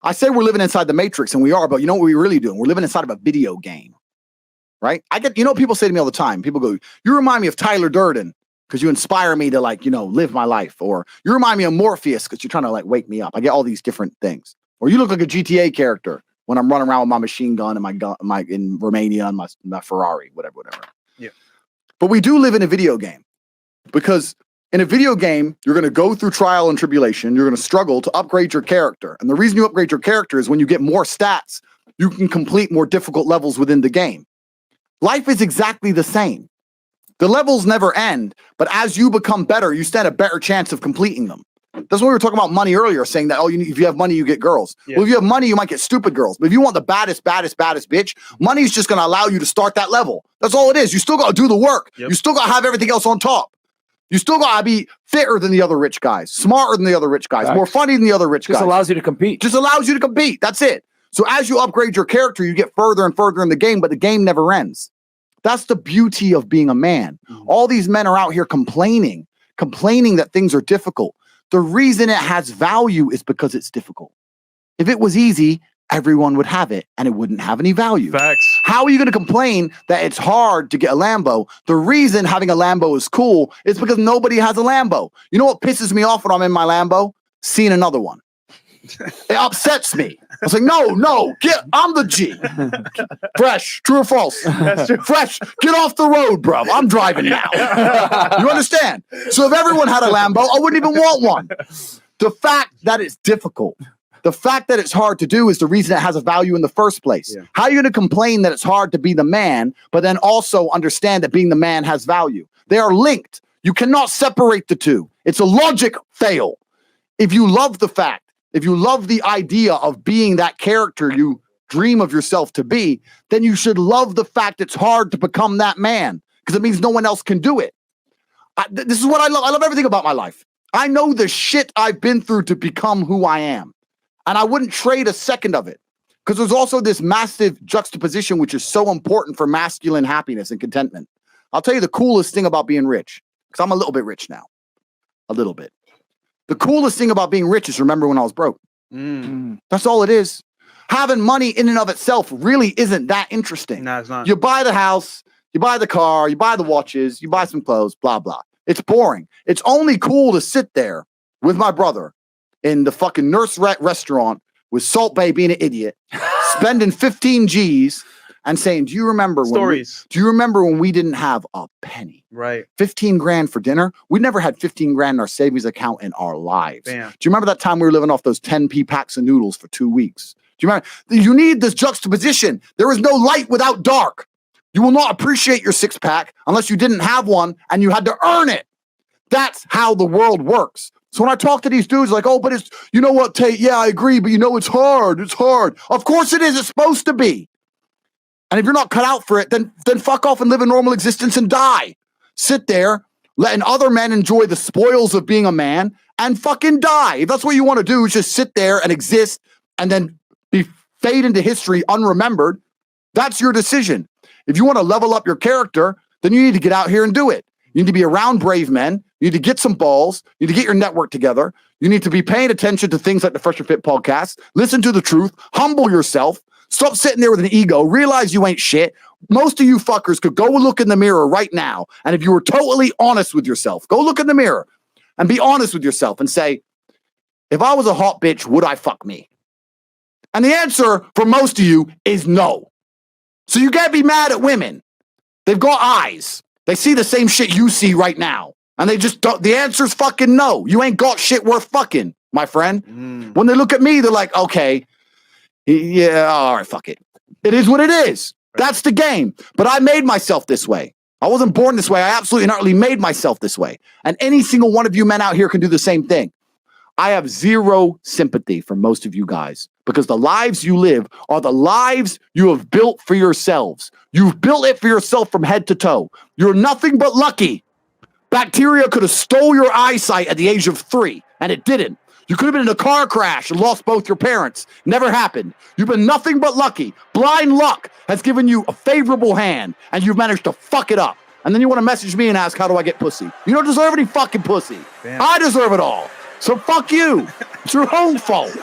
I say we're living inside the Matrix, and we are, but you know what we're really doing? We're living inside of a video game, right? People say to me all the time, people go, you remind me of Tyler Durden because you inspire me to live my life. Or you remind me of Morpheus because you're trying to wake me up. I get all these different things. Or you look like a GTA character when I'm running around with my machine gun and my in Romania and my Ferrari, whatever. Yeah. But we do live in a video game because in a video game, you're going to go through trial and tribulation. You're going to struggle to upgrade your character. And the reason you upgrade your character is when you get more stats, you can complete more difficult levels within the game. Life is exactly the same. The levels never end, but as you become better, you stand a better chance of completing them. That's what we were talking about money earlier, saying that, if you have money, you get girls. Yeah. Well, if you have money, you might get stupid girls. But if you want the baddest bitch, money's just going to allow you to start that level. That's all it is. You still got to do the work. Yep. You still got to have everything else on top. You still got to be fitter than the other rich guys, smarter than the other rich guys, more funny than the other rich guys. Just allows you to compete. Just allows you to compete. That's it. So as you upgrade your character, you get further and further in the game, but the game never ends. That's the beauty of being a man. Mm-hmm. All these men are out here complaining that things are difficult. The reason it has value is because it's difficult. If it was easy, everyone would have it and it wouldn't have any value. Facts. How are you going to complain that it's hard to get a Lambo? The reason having a Lambo is cool is because nobody has a Lambo. You know what pisses me off when I'm in my Lambo? Seeing another one. It upsets me. I was like, no, I'm the G. Fresh, true or false? That's true. Fresh, get off the road, bro. I'm driving now. You understand? So if everyone had a Lambo, I wouldn't even want one. The fact that it's difficult, the fact that it's hard to do is the reason it has a value in the first place. Yeah. How are you going to complain that it's hard to be the man, but then also understand that being the man has value? They are linked. You cannot separate the two. It's a logic fail. If you love the fact, if you love the idea of being that character you dream of yourself to be, then you should love the fact it's hard to become that man because it means no one else can do it. This is what I love. I love everything about my life. I know the shit I've been through to become who I am. And I wouldn't trade a second of it because there's also this massive juxtaposition, which is so important for masculine happiness and contentment. I'll tell you the coolest thing about being rich, because I'm a little bit rich now. A little bit. The coolest thing about being rich is remember when I was broke. That's all it is. Having money in and of itself really isn't that interesting. No, it's not. You buy the house, you buy the car, you buy the watches, you buy some clothes, blah, blah. It's boring. It's only cool to sit there with my brother in the fucking Nurse restaurant with Salt Bae being an idiot, spending 15 G's and saying, do you remember when we didn't have a penny? Right. 15 grand for dinner? We never had 15 grand in our savings account in our lives. Damn. Do you remember that time we were living off those 10p packs of noodles for 2 weeks? Do you remember? You need this juxtaposition. There is no light without dark. You will not appreciate your six pack unless you didn't have one and you had to earn it. That's how the world works. So when I talk to these dudes like, oh, but it's, you know what, Tate? Yeah, I agree, but it's hard. It's hard. Of course it is. It's supposed to be. And if you're not cut out for it, then fuck off and live a normal existence and die. Sit there, letting other men enjoy the spoils of being a man and fucking die. If that's what you want to do, is just sit there and exist and then fade into history unremembered. That's your decision. If you want to level up your character, then you need to get out here and do it. You need to be around brave men. You need to get some balls. You need to get your network together. You need to be paying attention to things like the Fresh and Fit podcast. Listen to the truth. Humble yourself. Stop sitting there with an ego. Realize you ain't shit. Most of you fuckers could go look in the mirror right now. And if you were totally honest with yourself, go look in the mirror and be honest with yourself and say, if I was a hot bitch, would I fuck me? And the answer for most of you is no. So you can't be mad at women. They've got eyes. They see the same shit you see right now. And they just don't. The answer's fucking no. You ain't got shit worth fucking, my friend. When they look at me, they're like, okay, yeah, all right, fuck it. It is what it is. That's the game. But I made myself this way. I wasn't born this way. I absolutely and utterly made myself this way. And any single one of you men out here can do the same thing. I have zero sympathy for most of you guys because the lives you live are the lives you have built for yourselves. You've built it for yourself from head to toe. You're nothing but lucky. Bacteria could have stole your eyesight at the age of 3, and it didn't. You could have been in a car crash and lost both your parents. Never happened. You've been nothing but lucky. Blind luck has given you a favorable hand, and you've managed to fuck it up. And then you want to message me and ask, how do I get pussy? You don't deserve any fucking pussy. Damn. I deserve it all. So fuck you. It's your own fault.